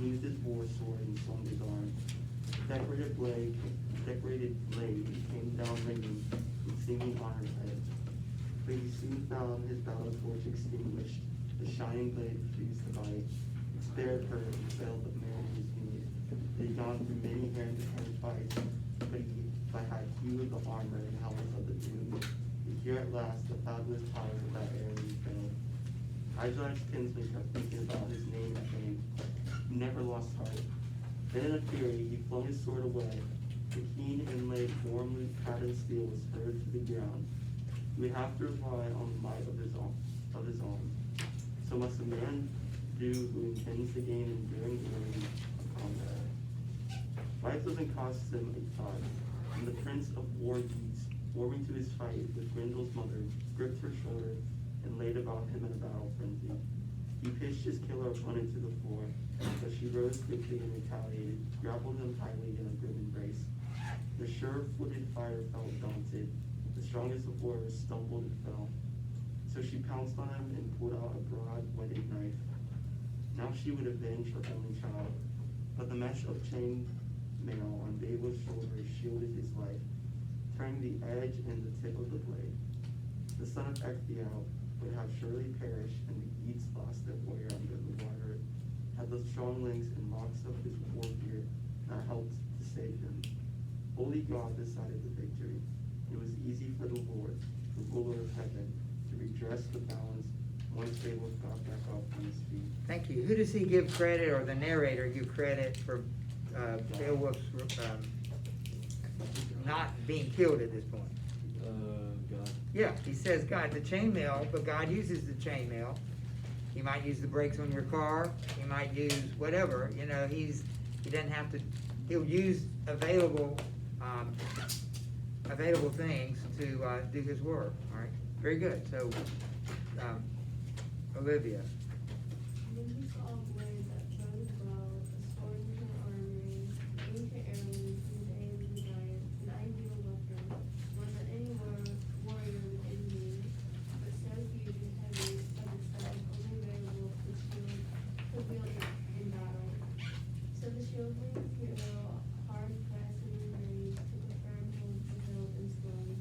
smoothed his war sword and swung his arm. The decorated blade came down ringing and seeming on her head. But he soon found his battle torch extinguished. The shining blade refused to bite. It spared her and failed the mariner's need. They had gone through many hand-to-hand fights, but had hewed the armor and helmets of the doomed. And here at last the fabulous powers of that alien failed. Aguilar's kinsman kept thinking about his name and fame. He never lost heart. Then in a fury, he flung his sword away. The keen inlaid warmly patterned steel was spurred to the ground. He would have to rely on the might of his own. So must a man do who intends to gain enduring glory of combat. Life doesn't cost him a thought, and the prince of war deeds, warming to his fight with Grendel's mother, gripped her shoulder and laid about him in a battle frenzy. He pitched his killer opponent to the floor, but she rose quickly and retaliated, grappled him tightly in a grim embrace. The sure-footed fighter felt daunted. The strongest of warriors stumbled and fell. So she pounced on him and pulled out a broad, whetted knife. Now she would avenge her only child, but the mesh of chain mail on Beowulf's shoulder shielded his life, turning the edge and the tip of the blade. The son of Ecgtheow would have surely perished, and the Geats lost their warrior under the water, had the strong links and locks of his war gear not helped to save him. Holy God decided the victory. It was easy for the Lord, the ruler of heaven, to redress the balance once Beowulf got back up on his feet. Thank you. Who does he give credit, or the narrator give credit for Beowulf's not being killed at this point? God. Yeah, he says God, the chainmail, but God uses the chainmail. He might use the brakes on your car. He might use whatever. You know, he doesn't have to. He'll use available things to do his work. All right, very good. So, Olivia. Then he saw a blade that shone well, a sword with an armory, ancient heirloom from the day of the giant, an ideal weapon, one that any warrior would envy, but so huge and heavy that it said only Beowulf could wield it in battle. So the shieldling hero, hard pressed and enraged, took a firm hold of the hilt and swung,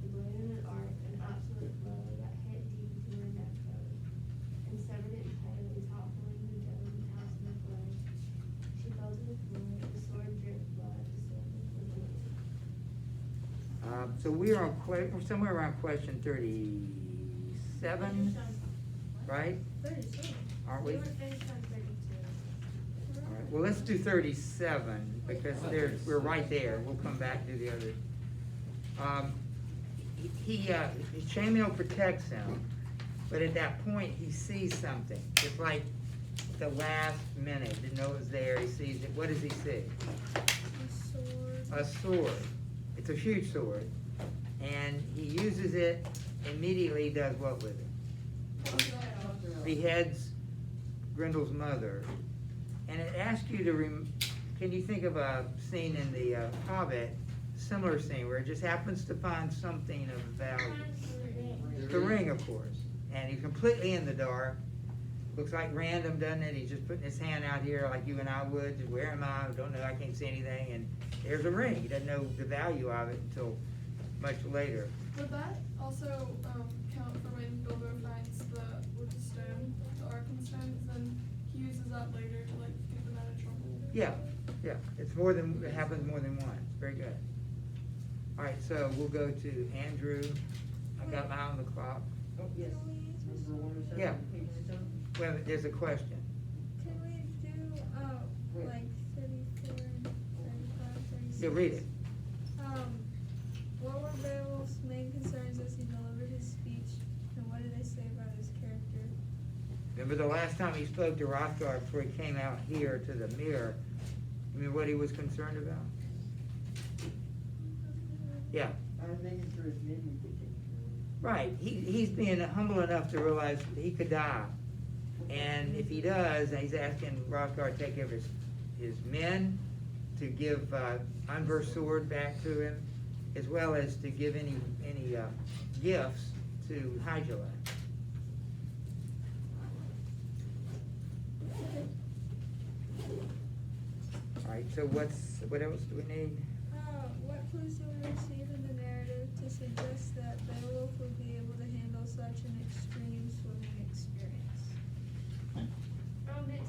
the blade in an arc, an absolute blow that hit deep into her neck bone, and severed it entirely, toppling the dome house in the flood. She fell to the floor, the sword dripped blood, the sword was wounded. So we're somewhere around question 37, right? 32. Aren't we? We were finished on 32. All right. Well, let's do 37 because we're right there. We'll come back to the other. His chainmail protects him, but at that point he sees something. It's like the last minute, didn't know it was there. He sees it. What does he see? A sword. It's a huge sword, and he uses it. Immediately, does what with it? Beheads Grendel's mother. And it asks you to, can you think of a scene in the Hobbit, similar scene, where it just happens to find something of value? The ring, of course. And he's completely in the dark. Looks like random, doesn't it? He's just putting his hand out here like you and I would. Just, where am I? Don't know. I can't see anything. And there's a ring. He doesn't know the value of it until much later. Would that also count for when Bilbo finds the stone, the Arkenstone, then he uses that later to like get them out of trouble? Yeah. It happens more than once. Very good. All right, so we'll go to Andrew. I've got my eye on the clock. Oh, yes. Number 107, Yeah. page 7. Well, there's a question. Can we do, like 34 and 35, 36? Yeah, read it. What were Beowulf's main concerns as he delivered his speech, and what did they say about his character? Remember the last time he spoke to Hrothgar before he came out here to the mirror? Remember what he was concerned about? Yeah. I was making sure his men would get taken care of. Right. He's being humble enough to realize he could die. And if he does, and he's asking Hrothgar to take care of his men, to give Unversed sword back to him, as well as to give any gifts to Hygelac. Alright, so what else do we need? What clues do we receive in the narrative to suggest that Beowulf would be able to handle such an extreme swimming experience? It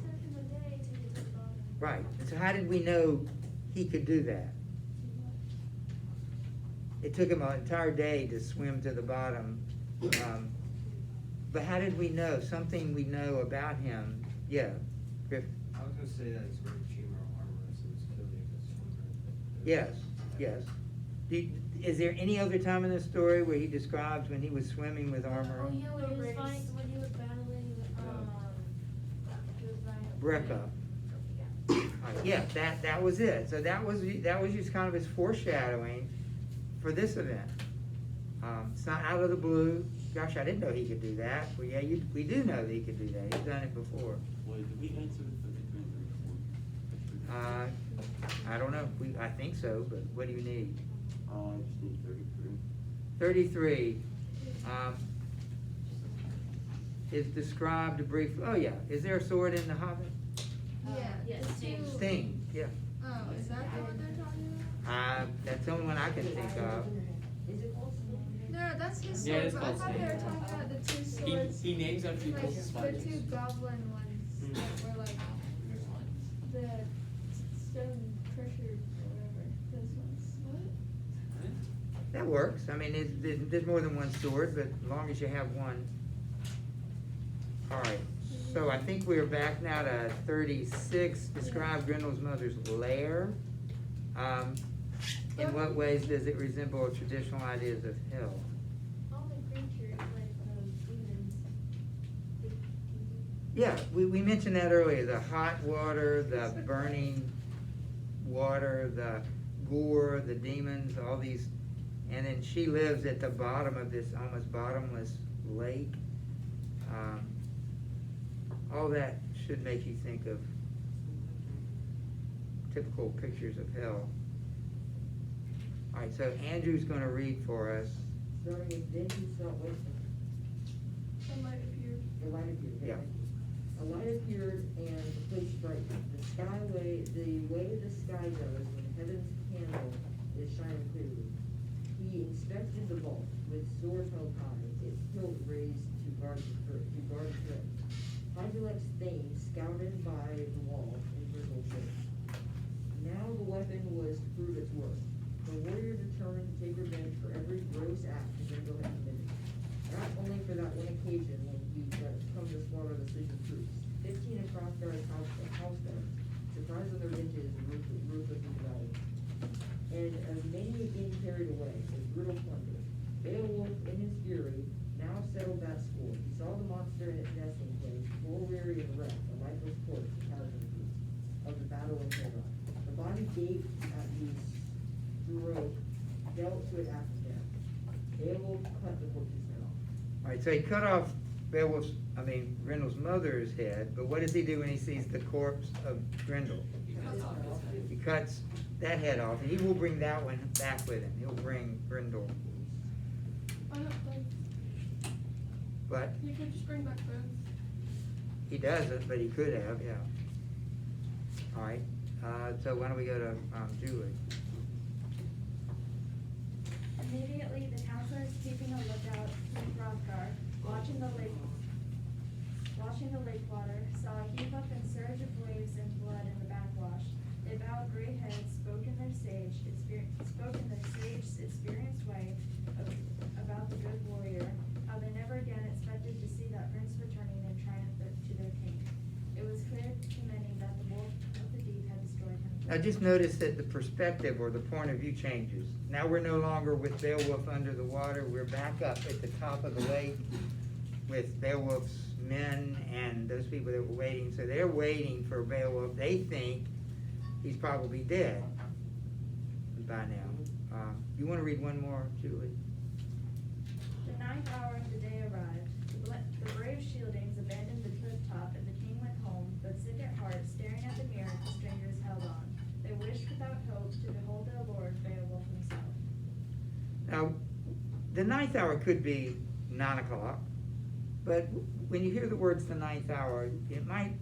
took him a day to get to the bottom. Right, so how did we know he could do that? It took him an entire day to swim to the bottom, but how did we know? Something we know about him, yeah, Griff, I was gonna say that it's very femur armor, so it's clearly a good swimmer. yes, yes. Is there any other time in the story where he describes when he was swimming with armor? Oh, yeah, when he was Race. fighting, when he was battling, he was fighting. Brecca. Yeah, that was it. So that was just kind of his foreshadowing for this event. It's not out of the blue. Gosh, I didn't know he could do that. Well, yeah, we do know that he could do that. He's done it before. Wait, did we answer the 33 and 34? I don't know. I think so, but what do you need? I just need 33. 33 is described briefly. Oh yeah, is there a sword in the Hobbit? Yeah, yes, the Sting. two- Sting, yeah. Oh, is that the one they're talking about? That's the only one I can think of. Is it called Sting? No, that's his Yeah, sword, it's but I called thought they Sting. were talking about the two swords. He names after he Like, pulls the the spiders. two goblin ones that were like the stone crusher or whatever. Those ones. That works. I mean, there's more than one sword, but as long as you have one. All right, so I think we're back now to 36. Describe Grendel's mother's lair. In what ways does it resemble traditional ideas of hell? All the creatures, like demons. Yeah, we mentioned that earlier, the hot water, the burning water, the gore, the demons, all these, and then she lives at the bottom of this almost bottomless lake. All that should make you think of typical pictures of hell. All right, so Andrew's gonna read for us. Starting with then he saw, what's A light appeared. the light appeared. Yeah. A light appeared and the place brightened. The way the sky goes when heaven's candle is shining clearly. He inspected the vault with sword held high, its hilt raised to guard the threat. Hygelac's thane scouted by the wall in brittle shape. Now the weapon was to prove its worth. The warrior determined to take revenge for every gross act that Grendel had committed. Not only for that one occasion when he come to slaughter the sleeping troops. 15 of Hrothgar's house guards, surprised on their benches and ruthlessly devoured. And as many again carried away with brutal plunder. Beowulf, in his fury, now settled that score. He saw the monster in its nesting place, full weary and wrecked, a lifeless corpse of the battle in Helheim. The body gaped at the throat, dealt to it after death. Beowulf cut the corpse's head off. All right, so he cut off Grendel's mother's head, but what does he do when he sees the corpse of Grendel? He cuts that head off, and he will bring that one back with him. He'll bring Grendel. I don't think But you could just bring back both. he doesn't, but he could have, yeah. All right, so why don't we go to Julie? Immediately, the counselors keeping a lookout with Hrothgar, watching the lake water, saw a heave up and surge of waves and blood in the backwash. They bowed gray heads, spoke in their sage, experienced way about the good warrior, how they never again expected to see that prince returning in triumph to their king. It was clear to many that the wolf of the deep had destroyed him. Now just notice that the perspective or the point of view changes. Now we're no longer with Beowulf under the water, we're back up at the top of the lake with Beowulf's men and those people that were waiting. So they're waiting for Beowulf. They think he's probably dead by now. You want to read one more, Julie? The 9th hour of the day arrived. The brave shieldings abandoned the cliff top, and the king went home, but sick at heart, staring at the mirror the strangers held on. They wished without hope to behold their lord, Beowulf himself. Now, the 9th hour could be 9 o'clock, but when you hear the words the 9th hour, it might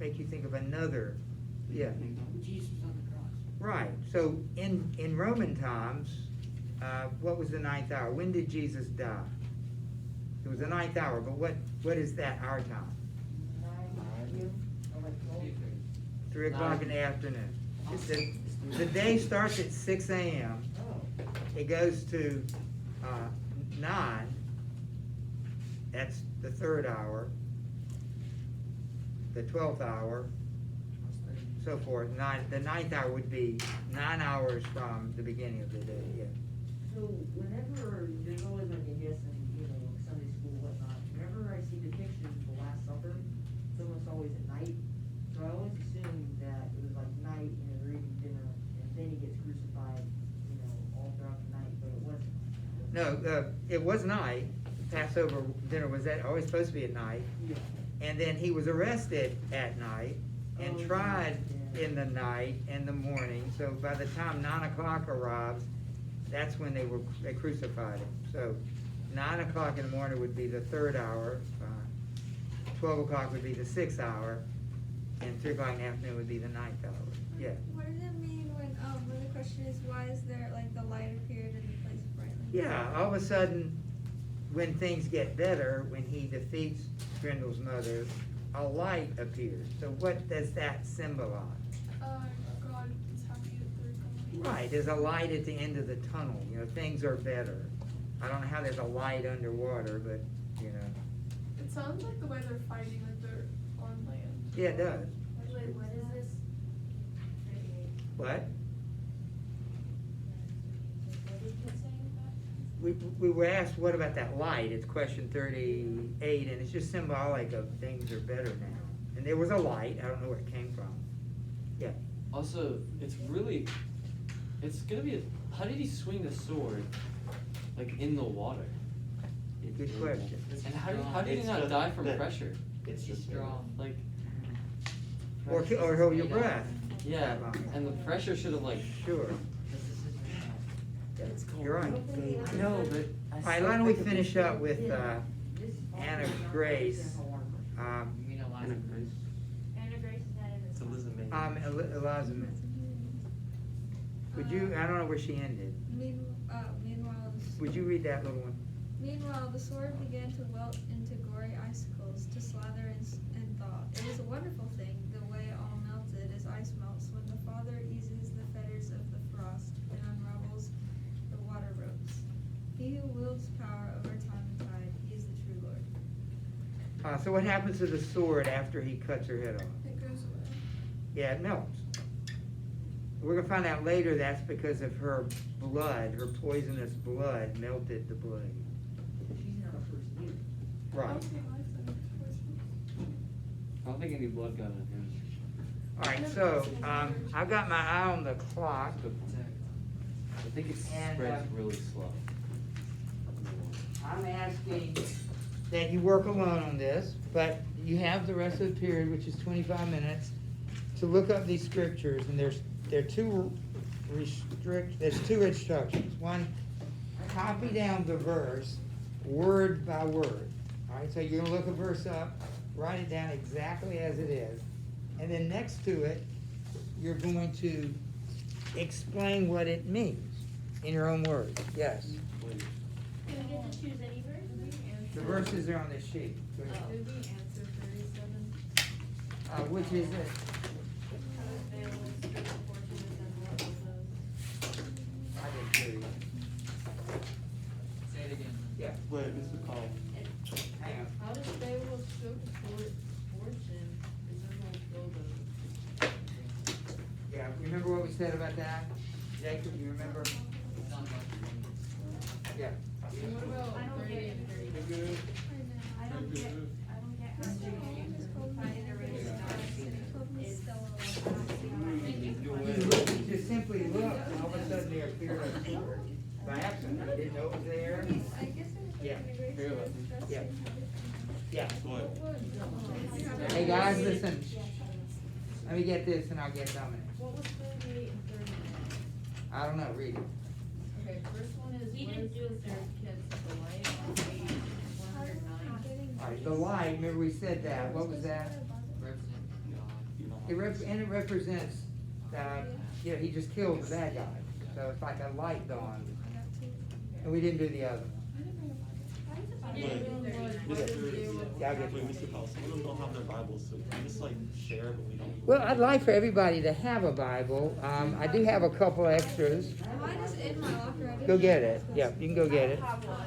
make you think of another Yeah. Jesus on the cross. Right, so in Roman times, what was the ninth hour? When did Jesus die? It was the ninth hour, but what is that our time? 9 p.m. or like 12? 3 o'clock in the afternoon. The day starts at 6 a.m. Oh, It goes to 9. That's the 3rd hour. The 12th hour, so forth. The 9th hour would be 9 hours from the beginning of the day. Yeah. so whenever, there's always like, I guess, in, Sunday school, whatnot, whenever I see depictions of the Last Supper, it's almost always at night. So I always assumed that it was like night and they're eating dinner, and then he gets crucified, all throughout the night, but it wasn't. No, it was night. Passover dinner was always supposed to be at night. Yeah. And then he was arrested at night and Oh, tried yeah. in the night and the morning. So by the time 9 o'clock arrives, that's when they crucified him. So 9 o'clock in the morning would be the 3rd hour, 12 o'clock would be the 6th hour, and 3 o'clock in the afternoon would be the 9th hour. Yeah. What does it mean when the question is why is there like the light appeared in the place of brightness? Yeah, all of a sudden, when things get better, when he defeats Grendel's mother, a light appears. So what does that symbolize? God is happy that they're going. Right, there's a light at the end of the tunnel, things are better. I don't know how there's a light underwater, but, It sounds like the way they're fighting, like they're on land. yeah, it does. Wait, what is this? What? What did you say about? We were asked, what about that light? It's question 38, and it's just symbolic of things are better now. And there was a light, I don't know where it came from. Yeah, Also, it's gonna be, how did he swing the sword, like, in the water? good question. And how did he It's not just die from that- pressure? It's just strong. Like, Or hold your breath. yeah, and the pressure should have, like, Sure. You're right. no, but. All right, why don't we finish up with Anna Grace? Anna Grace. Anna Grace is not in this. It's one. Elizabeth. Elizabeth. Would you, I don't know where she ended. Would you read that little one? Meanwhile, the sword began to welt into gory icicles to slather and thaw. It was a wonderful thing, the way all melted as ice melts when the Father eases the fetters of the frost and unravels the water ropes. He who wields power over time and tide, he is the true Lord. So what happens to the sword after he cuts her head off? It goes away. Yeah, it melts. We're gonna find out later that's because of her blood, her poisonous blood melted the blade. She's not a first year. Right. Okay, I think I don't think any blood got in him. All right, so, I've got my eye on the clock. I think it And, spreads really slow. I'm asking that you work alone on this, but you have the rest of the period, which is 25 minutes, to look up these scriptures, and there's two instructions. One, copy down the verse word by word. All right, so you're gonna look a verse up, write it down exactly as it is, and then next to it, you're going to explain what it means in your own words. Yes. Do we get to choose any verse? The verses are on this sheet. Go ahead. Did we answer 37? Which is it? I did too. Say it again. Yeah. Wait, Mr. Call. Hang on. How does Beowulf show fortune? Is there no build Yeah, remember what we said about that? Jacob, you remember? It's not much. Yeah. What about I don't 30 get and it. 31? I don't get how You just simply look, and all of a sudden there appeared a sword. By accident, you didn't know it was there. I guess Yeah. Yeah. Yeah. What? Hey guys, listen. Let me get this and I'll get Dominic. What was 38 and 39? I don't know, read it. Okay, first one is, He what didn't is do the it, sir. third kid's delay on page 109? All right, the light, remember we said that, what was that? Represent God. it represents, he just killed the bad guy. So it's like a light dawn. I got two. And we didn't do the other one. Yeah, I'll get you. Mr. Powell, some of them don't have their Bibles, so we just like share, but we don't. Well, I'd like for everybody to have a Bible. I do have a couple extras. Mine is in my locker. I didn't Go get know it. this was- Yeah, you can go get it. I have one.